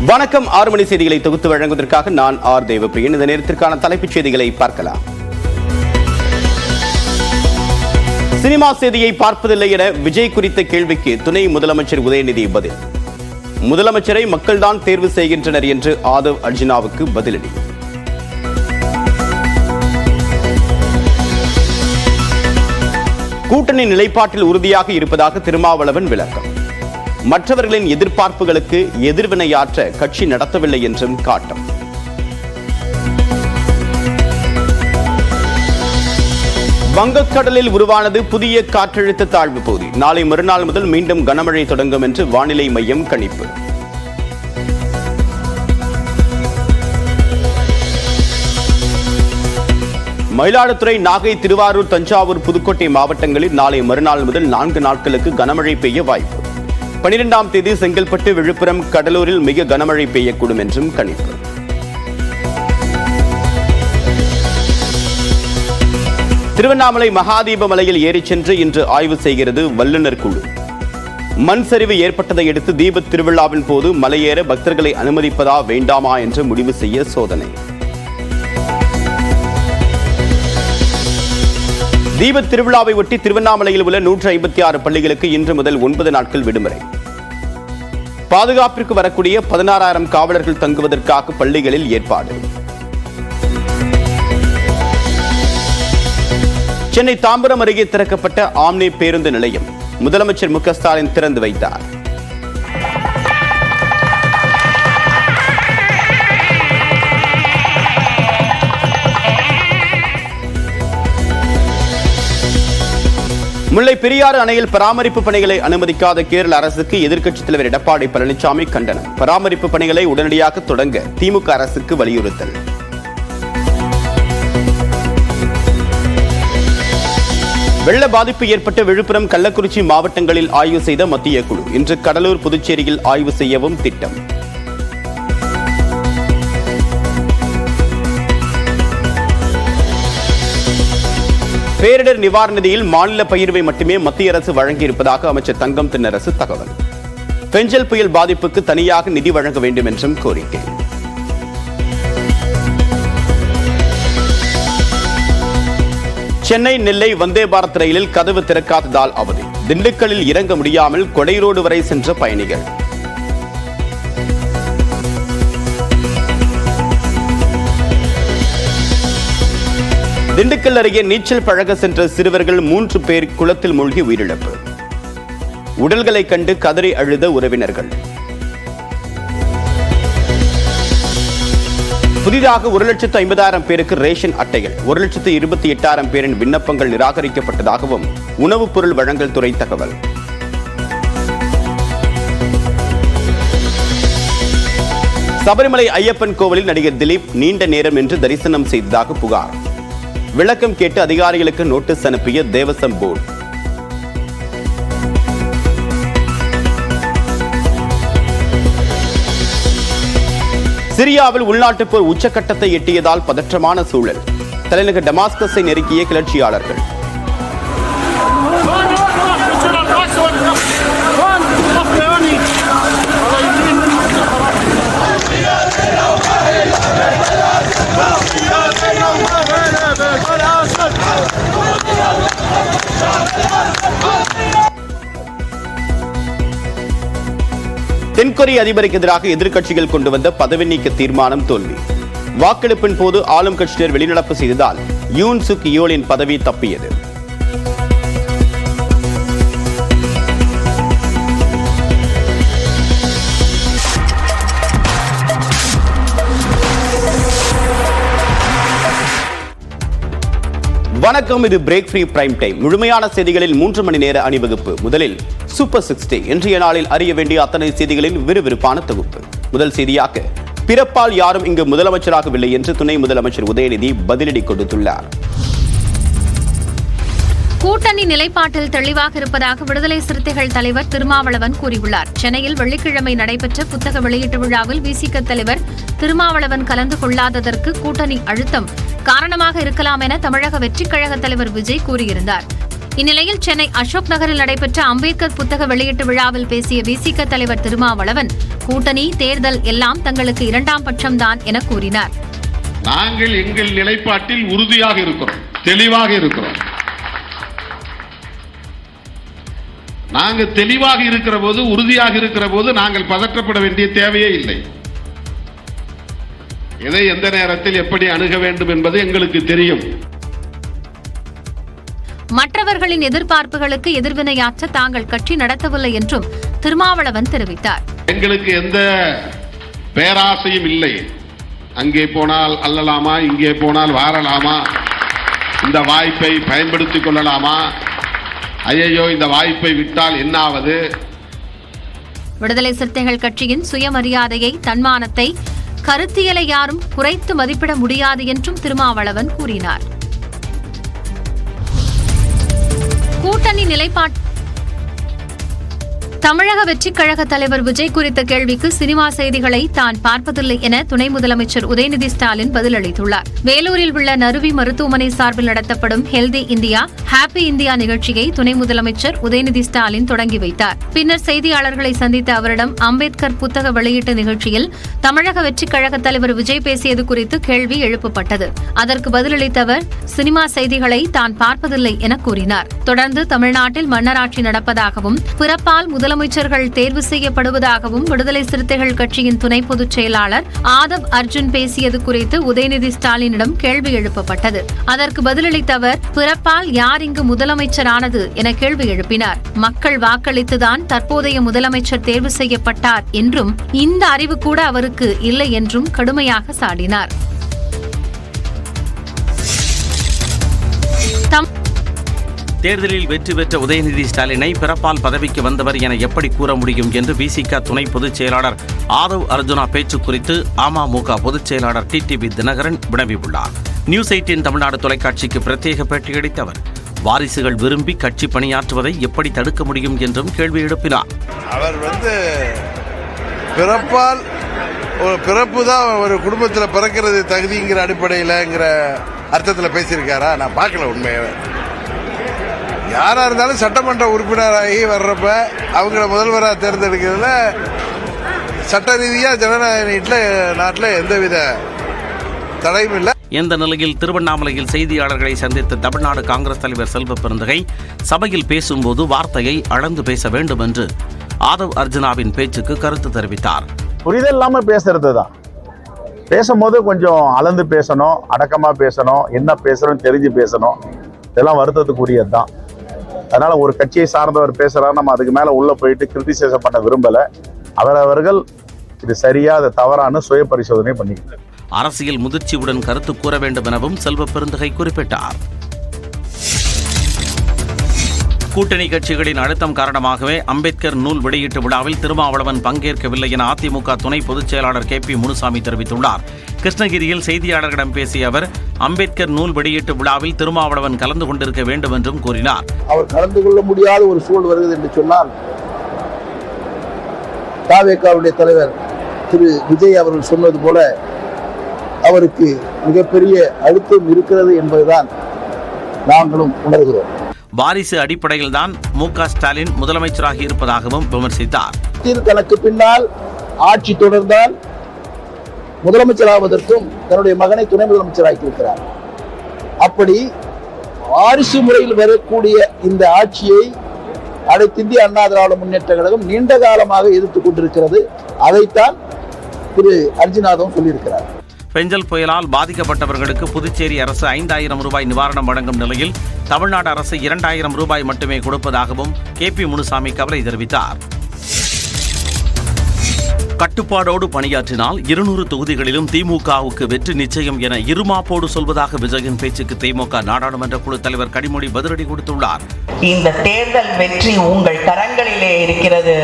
வணக்கம். 6 மணி செய்திகளை தொகுத்து வழங்குவதற்காக நான் ஆர் தேவப்பிரியன். இந்த நேரத்திற்கான தலைப்புச் செய்திகளை பார்க்கலாம். சினிமா செய்தியை பார்ப்பதில்லை என விஜய் குறித்த கேள்விக்கு துணை முதலமைச்சர் உதயநிதி பதில். முதலமைச்சரை மக்கள்தான் தேர்வு செய்கின்றனர் என்று ஆதவ் அர்ஜுனாவுக்கு பதிலடி. கூட்டணி நிலைப்பாட்டில் உறுதியாக இருப்பதாக திருமாவளவன் விளக்கம். மற்றவர்களின் எதிர்பார்ப்புகளுக்கு எதிர்வினையாற்ற கட்சி நடத்தவில்லை என்றும் காட்டம். வங்கக்கடலில் உருவானது புதிய காற்றழுத்த தாழ்வு பகுதி. நாளை மறுநாள் முதல் மீண்டும் கனமழை தொடங்கும் என்று வானிலை மையம் கணிப்பு. மயிலாடுதுறை, நாகை, திருவாரூர், தஞ்சாவூர், புதுக்கோட்டை மாவட்டங்களில் நாளை மறுநாள் முதல் 4 நாட்களுக்கு கனமழை பெய்ய வாய்ப்பு. 12ஆம் தேதி செங்கல்பட்டு, விழுப்புரம், கடலூரில் மிக கனமழை பெய்யக்கூடும் என்றும் கணிப்பு. திருவண்ணாமலை மகாதீப மலையில் ஏறிச் சென்று இன்று ஆய்வு செய்கிறது வல்லுநர் குழு. மண் சரிவு ஏற்பட்டதை அடுத்து தீப திருவிழாவின் போது மலையேற பக்தர்களை அனுமதிப்பதா வேண்டாமா என்று முடிவு செய்ய சோதனை. தீப திருவிழாவை ஒட்டி திருவண்ணாமலையில் உள்ள 156 பள்ளிகளுக்கு இன்று முதல் 9 நாட்கள் விடுமுறை. பாதுகாப்பிற்கு வரக்கூடிய 16,000 காவலர்கள் தங்குவதற்காக பள்ளிகளில் ஏற்பாடு. சென்னை தாம்பரம் அருகே திறக்கப்பட்ட ஆம்னி பேருந்து நிலையம் முதலமைச்சர் மு க ஸ்டாலின் திறந்து வைத்தார். முல்லை பெரியாறு அணையில் பராமரிப்பு பணிகளை அனுமதிக்காத கேரள அரசுக்கு எதிர்க்கட்சித் தலைவர் எடப்பாடி பழனிசாமி கண்டனம். பராமரிப்பு பணிகளை உடனடியாக தொடங்க திமுக அரசுக்கு வலியுறுத்தல். வெள்ள பாதிப்பு ஏற்பட்ட விழுப்புரம், கள்ளக்குறிச்சி மாவட்டங்களில் ஆய்வு செய்த மத்திய குழு இன்று கடலூர், புதுச்சேரியில் ஆய்வு செய்யவும் திட்டம். பேரிடர் நிவாரண நிதியில் மாநில பகிர்வை மட்டுமே மத்திய அரசு வழங்கியிருப்பதாக அமைச்சர் தங்கம் தென்னரசு தகவல். பெஞ்சல் புயல் பாதிப்புக்கு தனியாக நிதி வழங்க வேண்டும் என்றும் கோரிக்கை. சென்னை, நெல்லை வந்தே பாரத் ரயிலில் கதவு திறக்காததால் அவதி. திண்டுக்கல்லில் இறங்க முடியாமல் கொடைரோடு வரை சென்ற பயணிகள். திண்டுக்கல் அருகே நீச்சல் பழக சென்ற சிறுவர்கள் 3 பேர் குளத்தில் மூழ்கி உயிரிழப்பு. உடல்களை கண்டு கதறி அழுத உறவினர்கள். புதிதாக 1,50,000 பேருக்கு ரேஷன் அட்டைகள். 1,28,000 பேரின் விண்ணப்பங்கள் நிராகரிக்கப்பட்டதாகவும் உணவுப் பொருள் வழங்கல் துறை தகவல். சபரிமலை ஐயப்பன் கோவிலில் நடிகர் திலீப் நீண்ட நேரம் என்று தரிசனம் செய்ததாக புகார். விளக்கம் கேட்டு அதிகாரிகளுக்கு நோட்டீஸ் அனுப்பிய தேவசம் போர்டு. சிரியாவில் உள்நாட்டுப் போர் உச்சக்கட்டத்தை எட்டியதால் பதற்றமான சூழல். தலைநகர் டமாஸ்கஸை நெருக்கிய கிளர்ச்சியாளர்கள். தென்கொரிய அதிபருக்கு எதிராக எதிர்க்கட்சிகள் கொண்டு வந்த பதவி நீக்க தீர்மானம் தோல்வி. வாக்கெடுப்பின் போது ஆளும் கட்சியினர் வெளிநடப்பு செய்ததால் யூன் சுக் யோலின் பதவி தப்பியது. வணக்கம், இது பிரேக் ஃப்ரீ பிரைம் டைம். முழுமையான செய்திகளில் 3 மணி நேர அணிவகுப்பு. முதலில் சூப்பர் 60. இன்றைய நாளில் அறிய வேண்டிய அத்தனை செய்திகளின் விறுவிறுப்பான தொகுப்பு. முதல் செய்தியாக, பிறப்பால் யாரும் இங்கு முதலமைச்சராகவில்லை என்று துணை முதலமைச்சர் உதயநிதி பதிலடி கொடுத்துள்ளார். கூட்டணி நிலைப்பாட்டில் தெளிவாக இருப்பதாக விடுதலை சிறுத்தைகள் தலைவர் திருமாவளவன் கூறியுள்ளார். சென்னையில் வெள்ளிக்கிழமை நடைபெற்ற புத்தக வெளியீட்டு விழாவில் விசிக தலைவர் திருமாவளவன் கலந்து கொள்ளாததற்கு கூட்டணி அழுத்தம் காரணமாக இருக்கலாம் என தமிழக வெற்றிக் கழக தலைவர் விஜய் கூறியிருந்தார். இந்நிலையில் சென்னை அசோக் நகரில் நடைபெற்ற அம்பேத்கர் புத்தக வெளியீட்டு விழாவில் பேசிய விசிக தலைவர் திருமாவளவன், கூட்டணி, தேர்தல் எல்லாம் தங்களுக்கு இரண்டாம் பட்சம்தான் என கூறினார். நாங்கள் எங்கள் நிலைப்பாட்டில் உறுதியாக இருக்கிறோம், தெளிவாக இருக்கிறோம். நாங்கள் தெளிவாக இருக்கிற போது, உறுதியாக இருக்கிற போது நாங்கள் பதற்றப்பட வேண்டிய தேவையே இல்லை. எதை எந்த நேரத்தில் எப்படி அணுக வேண்டும் என்பது எங்களுக்கு தெரியும். மற்றவர்களின் எதிர்பார்ப்புகளுக்கு எதிர்வினையாற்ற தாங்கள் கட்சி நடத்தவில்லை என்றும் திருமாவளவன் தெரிவித்தார். எங்களுக்கு எந்த பேராசையும் இல்லை. அங்கே போனால் அல்லலாமா, இங்கே போனால் வாரலாமா, இந்த வாய்ப்பை பயன்படுத்திக் கொள்ளலாமா, ஐயோ இந்த வாய்ப்பை விட்டால் என்னாவது. விடுதலை சிறுத்தைகள் கட்சியின் சுயமரியாதையை, தன்மானத்தை, கருத்தியலை யாரும் குறைத்து மதிப்பிட முடியாது என்றும் திருமாவளவன் கூறினார். கூட்டணி நிலைப்பாட்டு தமிழக வெற்றிக் கழக தலைவர் விஜய் குறித்த கேள்விக்கு சினிமா செய்திகளை தான் பார்ப்பதில்லை என துணை முதலமைச்சர் உதயநிதி ஸ்டாலின் பதிலளித்துள்ளார். வேலூரில் உள்ள நறுவி மருத்துவமனை சார்பில் நடத்தப்படும் ஹெல்தி இந்தியா, ஹாப்பி இந்தியா நிகழ்ச்சியை துணை முதலமைச்சர் உதயநிதி ஸ்டாலின் தொடங்கி வைத்தார். பின்னர் செய்தியாளர்களை சந்தித்த அவரிடம் அம்பேத்கர் புத்தக வெளியீட்டு நிகழ்ச்சியில் தமிழக வெற்றிக் கழக தலைவர் விஜய் பேசியது குறித்து கேள்வி எழுப்பப்பட்டது. அதற்கு பதிலளித்த அவர், சினிமா செய்திகளை தான் பார்ப்பதில்லை என கூறினார். தொடர்ந்து தமிழ்நாட்டில் மன்னராட்சி நடப்பதாகவும் பிறப்பால் முதலமைச்சர்கள் தேர்வு செய்யப்படுவதாகவும் விடுதலை சிறுத்தைகள் கட்சியின் துணை பொதுச் செயலாளர் ஆதவ் அர்ஜுன் பேசியது குறித்து உதயநிதி ஸ்டாலினிடம் கேள்வி எழுப்பப்பட்டது. அதற்கு பதிலளித்த அவர், பிறப்பால் யார் இங்கு முதலமைச்சரானது என கேள்வி எழுப்பினார். மக்கள் வாக்களித்துதான் தற்போதைய முதலமைச்சர் தேர்வு செய்யப்பட்டார் என்றும் இந்த அறிவு கூட அவருக்கு இல்லை என்றும் கடுமையாக சாடினார். தேர்தலில் வெற்றி பெற்ற உதயநிதி ஸ்டாலினை பிறப்பால் பதவிக்கு வந்தவர் என எப்படி கூற முடியும் என்று விசிக துணை பொதுச் செயலாளர் ஆதவ் அர்ஜுனா பேச்சு குறித்து அமமுக பொதுச் செயலாளர் டிடிவி தினகரன் வினவியுள்ளார். நியூஸ் 18 தமிழ்நாடு தொலைக்காட்சிக்கு பிரத்யேக பேட்டியளித்த அவர், வாரிசுகள் விரும்பி கட்சி பணியாற்றுவதை எப்படி தடுக்க முடியும் என்றும் கேள்வி எழுப்பினார். அவர் பிறப்பால் ஒரு பிறப்பு தான் ஒரு குடும்பத்தில் பிறக்கிறது தகுதிங்கிற அடிப்படையில்ங்கிற அர்த்தத்தில் பேசியிருக்காரா? நான் பார்க்கல. உண்மையாவே யாரா இருந்தாலும் சட்டமன்ற உறுப்பினராகி வர்றப்ப அவங்கள முதல்வராக தேர்ந்தெடுக்கிறதுல சட்ட ரீதியாக ஜனநாயக நாட்டில் எந்தவித தடையும் இல்லை. இந்த நிலையில் திருவண்ணாமலையில் செய்தியாளர்களை சந்தித்த தமிழ்நாடு காங்கிரஸ் தலைவர் செல்வ பெருந்தகை சபையில் பேசும்போது வார்த்தையை அளந்து பேச வேண்டும் என்று ஆதவ் அர்ஜுனாவின் பேச்சுக்கு கருத்து தெரிவித்தார். புரிதல் இல்லாம பேசுறது தான். பேசும்போது கொஞ்சம் அளந்து பேசணும், அடக்கமா பேசணும், என்ன பேசுறோம் தெரிஞ்சு பேசணும். இதெல்லாம் வருத்தத்துக்குரியது தான். அதனால ஒரு கட்சியை சார்ந்தவர் பேசுறாரு, நம்ம அதுக்கு மேல உள்ள போயிட்டு கிரிட்டிசைஸ் பண்ண விரும்பல. அவரவர்கள் இது சரியா அது தவறான சுய பரிசோதனை பண்ணிக்கிறார். அரசியல் முதிர்ச்சியுடன் கருத்து கூற வேண்டும் எனவும் செல்வ பெருந்தகை குறிப்பிட்டார். கூட்டணி கட்சிகளின் அழுத்தம் காரணமாகவே அம்பேத்கர் நூல் வெளியீட்டு விழாவில் திருமாவளவன் பங்கேற்கவில்லை என அதிமுக துணை பொதுச் செயலாளர் KP முனுசாமி தெரிவித்துள்ளார். கிருஷ்ணகிரியில் செய்தியாளர்களிடம் பேசிய அவர், அம்பேத்கர் நூல் வெளியீட்டு விழாவில் திருமாவளவன் கலந்து கொண்டிருக்க வேண்டும் என்றும் கூறினார். அவர் கலந்து கொள்ள முடியாத ஒரு சூழல் வருகிறது என்று சொன்னால், தவேகாவுடைய தலைவர் திரு விஜய் அவர்கள் சொன்னது போல அவருக்கு மிகப்பெரிய அழுத்தம் இருக்கிறது என்பதுதான் நாங்களும் உணர்கிறோம். வாரிசு அடிப்படையில் தான் MK ஸ்டாலின் முதலமைச்சராக இருப்பதாகவும் விமர்சித்தார். தனக்கு பின்னால் ஆட்சி தொடர்ந்தால் முதலமைச்சராவதற்கும் தன்னுடைய மகனை துணை முதலமைச்சராக்கியிருக்கிறார். அப்படி வாரிசு முறையில் வரக்கூடிய இந்த ஆட்சியை அனைத்திந்திய அண்ணா திராவிட முன்னேற்ற கழகம் நீண்ட காலமாக எதிர்த்துக் கொண்டிருக்கிறது. அதைத்தான் திரு அர்ஜுனாவும் சொல்லியிருக்கிறார். பெஞ்சல் புயலால் பாதிக்கப்பட்டவர்களுக்கு புதுச்சேரி அரசு 5000 ரூபாய் நிவாரணம் வழங்கும் நிலையில் தமிழ்நாடு அரசு 2000 ரூபாய் மட்டுமே கொடுப்பதாகவும் KP முனுசாமி கவலை தெரிவித்தார். கட்டுப்பாடோடு பணியாற்றினால் 200 தொகுதிகளிலும் திமுகவுக்கு வெற்றி நிச்சயம் என இருமாப்போடு சொல்வதாக விஜயின் பேச்சுக்கு திமுக நாடாளுமன்ற குழு தலைவர் கனிமொழி பதிலடி கொடுத்துள்ளார். இந்த தேர்தல் வெற்றி உங்கள் கரங்களிலே இருக்கிறது.